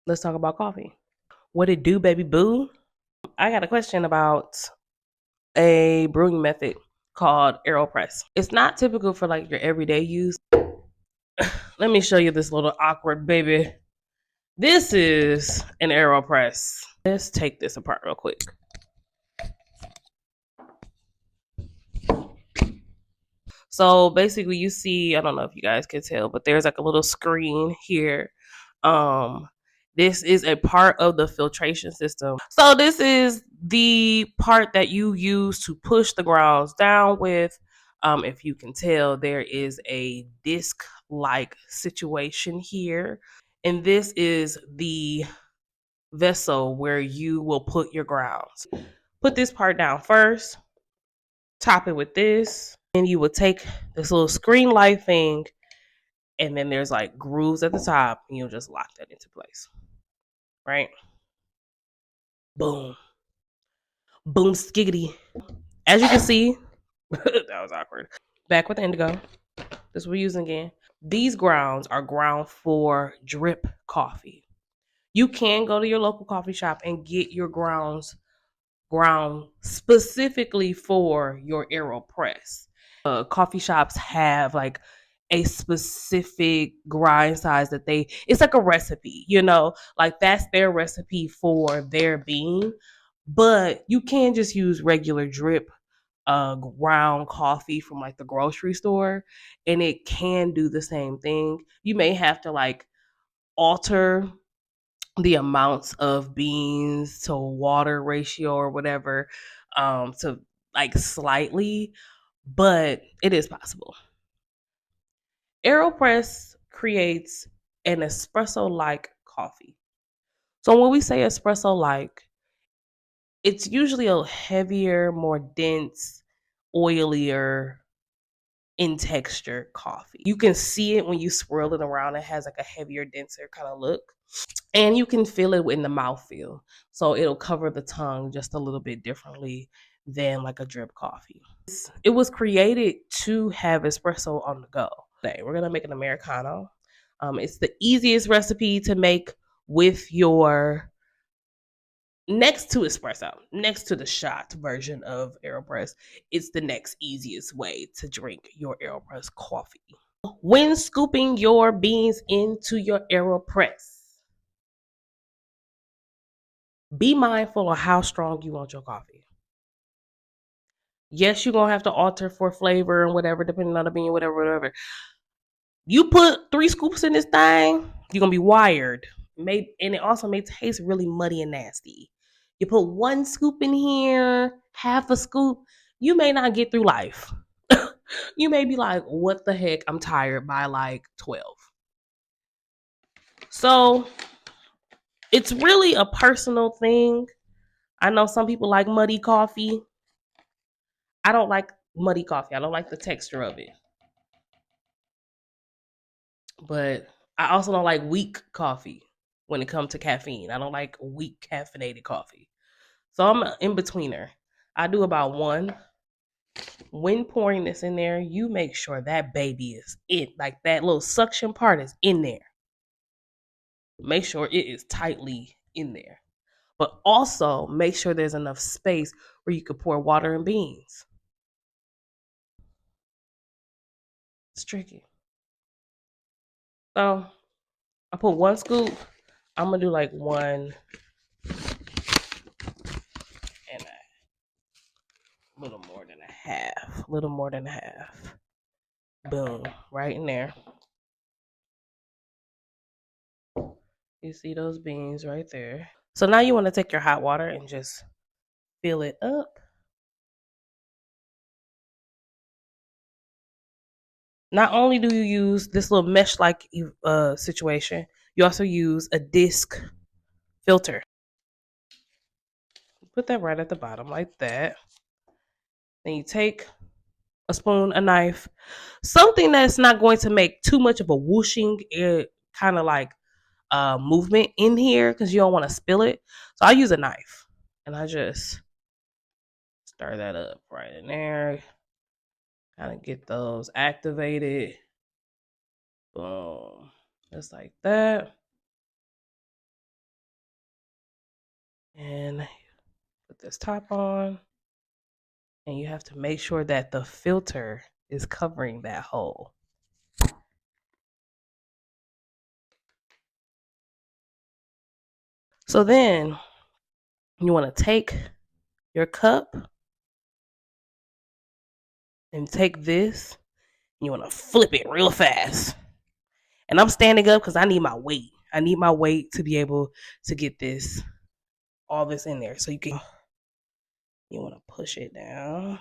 Let's talk about coffee. What it do, baby boo? I got a question about a brewing method called Aeropress. It's not typical for like your everyday use. Let me show you this little awkward baby. This is an Aeropress. Let's take this apart real quick. So basically you see, I don't know if you guys can tell, but there's like a little screen here. Um this is a part of the filtration system. So this is the part that you use to push the grounds down with. If you can tell, there is a disc-like situation here. And this is the vessel where you will put your grounds. Put this part down first, top it with this, and you will take this little screen light thing, and then there's like grooves at the top, and you'll just lock that into place. Right? Boom. Boom skiggity. As you can see, that was awkward. Back with the indigo. This we're using again. These grounds are ground for drip coffee. You can go to your local coffee shop and get your grounds ground specifically for your Aeropress. Coffee shops have like a specific grind size that it's like a recipe, like that's their recipe for their bean. But you can just use regular drip ground coffee from like the grocery store, and it can do the same thing. You may have to like alter the amounts of beans to water ratio or whatever, to like slightly, but it is possible. Aeropress creates an espresso like coffee. So when we say espresso like, it's usually a heavier, more dense, oilier in texture coffee. You can see it when you swirl it around. It has like a heavier, denser kind of look. And you can feel it in the mouthfeel. So it'll cover the tongue just a little bit differently than like a drip coffee. It was created to have espresso on the go. Today, we're gonna make an Americano. It's the easiest recipe to make with your next to espresso, next to the shot version of Aeropress. It's the next easiest way to drink your Aeropress coffee. When scooping your beans into your Aeropress, be mindful of how strong you want your coffee. Yes, you're gonna have to alter for flavor and whatever, depending on the bean, whatever. You put 3 scoops in this thing, you're gonna be wired. And it also may taste really muddy and nasty. You put 1 scoop in here, half a scoop, you may not get through life. You may be like, what the heck? I'm tired by like 12. So it's really a personal thing. I know some people like muddy coffee. I don't like muddy coffee. I don't like the texture of it. But I also don't like weak coffee when it comes to caffeine. I don't like weak caffeinated coffee. So I'm an in-betweener. I do about one. When pouring this in there, you make sure that baby is in. Like that little suction part is in there. Make sure it is tightly in there. But also make sure there's enough space where you could pour water and beans. It's tricky. So I put 1 scoop. I'm gonna do like one and a little more than a half. A little more than a half. Boom. Right in there. You see those beans right there. So now you want to take your hot water and just fill it up. Not only do you use this little mesh like situation, you also use a disc filter. Put that right at the bottom like that. Then you take a spoon, a knife, something that's not going to make too much of a whooshing kind of like movement in here because you don't want to spill it. So I use a knife and I just stir that up right in there. Kind of get those activated. Boom. Just like that. Put this top on, and you have to make sure that the filter is covering that hole. So then you want to take your cup and take this. You want to flip it real fast. And I'm standing up because I need my weight. I need my weight to be able to get this, all this in there. So you want to push it down.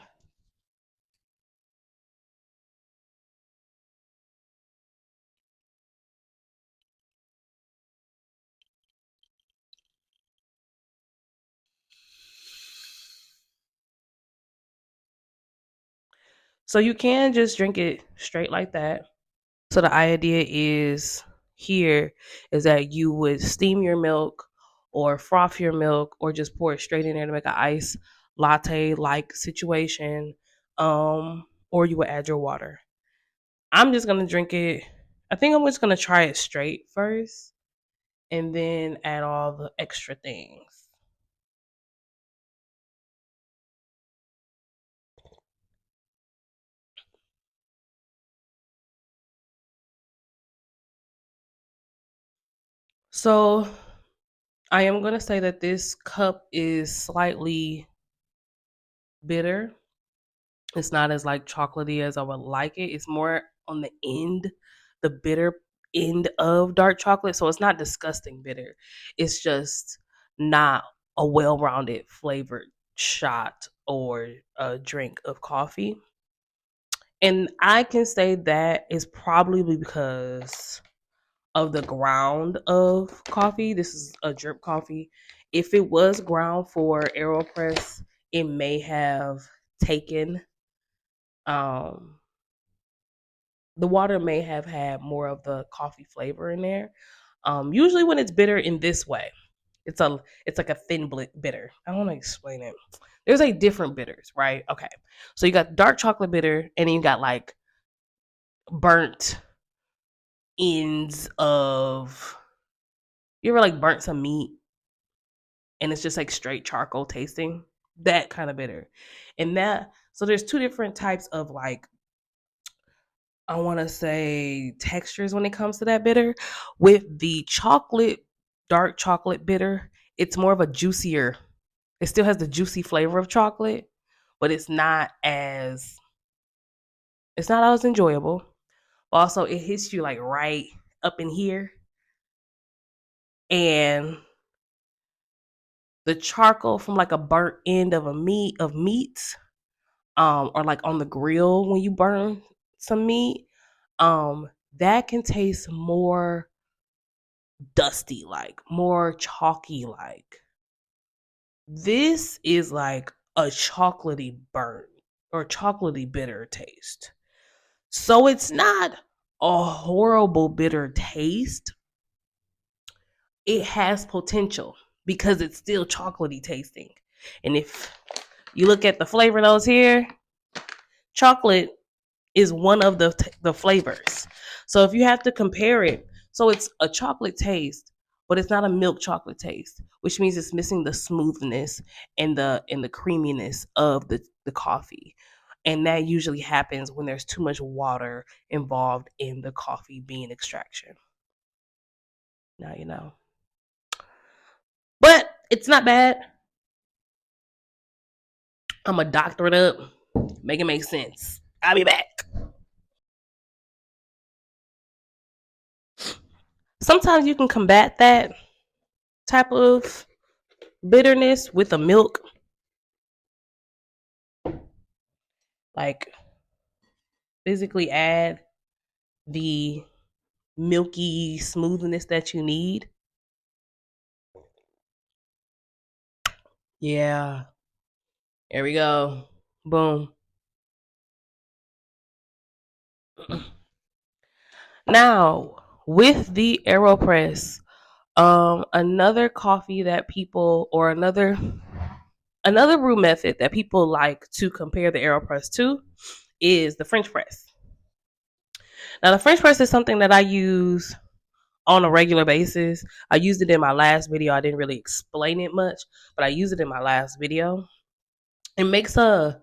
So you can just drink it straight like that. So the idea is here is that you would steam your milk or froth your milk or just pour it straight in there to make an ice latte like situation. Or you would add your water. I'm just gonna drink it. I think I'm just gonna try it straight first and then add all the extra things. So I am gonna say that this cup is slightly bitter. It's not as like chocolatey as I would like it. It's more on the end, the bitter end of dark chocolate. So it's not disgusting bitter. It's just not a well-rounded flavored shot or a drink of coffee. And I can say that is probably because of the ground of coffee. This is a drip coffee. If it was ground for Aeropress, it may have taken um the water may have had more of the coffee flavor in there. Usually when it's bitter in this way, it's like a thin bitter. I don't want to explain it. There's like different bitters, right? Okay, so you got dark chocolate bitter, and then you got like burnt ends of. You ever like burnt some meat, and it's just like straight charcoal tasting? That kind of bitter, and that. So there's two different types of like I want to say textures when it comes to that bitter. With the chocolate, dark chocolate bitter, it's more of a juicier. It still has the juicy flavor of chocolate, but it's not as enjoyable. Also, it hits you like right up in here, and the charcoal from like a burnt end of meat, or like on the grill when you burn some meat, that can taste more dusty like, more chalky like. This is like a chocolatey burnt or chocolatey bitter taste. So it's not a horrible bitter taste. It has potential because it's still chocolatey tasting. And if you look at the flavor notes here, chocolate is one of the flavors. So if you have to compare it, so it's a chocolate taste, but it's not a milk chocolate taste, which means it's missing the smoothness and the creaminess of the coffee. And that usually happens when there's too much water involved in the coffee bean extraction. Now you know. But it's not bad. I'm gonna doctor it up, make it make sense. I'll be back. Sometimes you can combat that type of bitterness with a milk, like physically add the milky smoothness that you need. Yeah, there we go. Boom. Now, with the Aeropress, another coffee that people or another brew method that people like to compare the Aeropress to is the French press. Now, the French press is something that I use on a regular basis. I used it in my last video. I didn't really explain it much, but I used it in my last video. It makes uh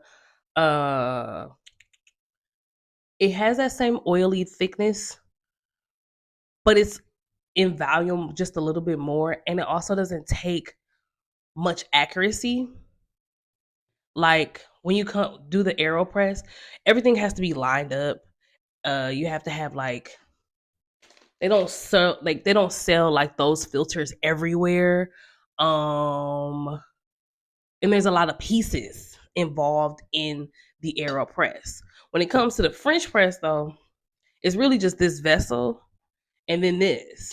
it has that same oily thickness, but it's in volume just a little bit more, and it also doesn't take much accuracy. Like when you come do the Aeropress, everything has to be lined up. You have to have like they don't sell like those filters everywhere. Um and there's a lot of pieces involved in the Aeropress. When it comes to the French press though, it's really just this vessel and then this.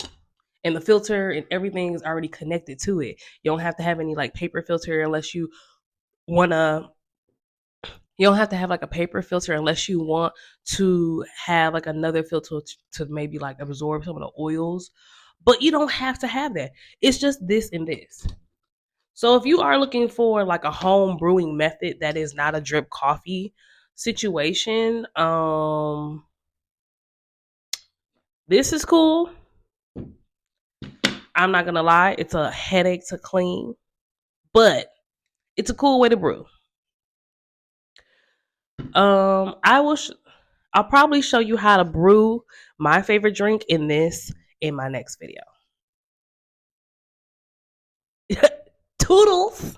And the filter and everything is already connected to it. You don't have to have any like paper filter unless you wanna you don't have to have like a paper filter unless you want to have like another filter to maybe like absorb some of the oils. But you don't have to have that. It's just this and this. So if you are looking for like a home brewing method that is not a drip coffee situation, this is cool. I'm not gonna lie, it's a headache to clean, but it's a cool way to brew. I will. I'll probably show you how to brew my favorite drink in my next video. Toodles.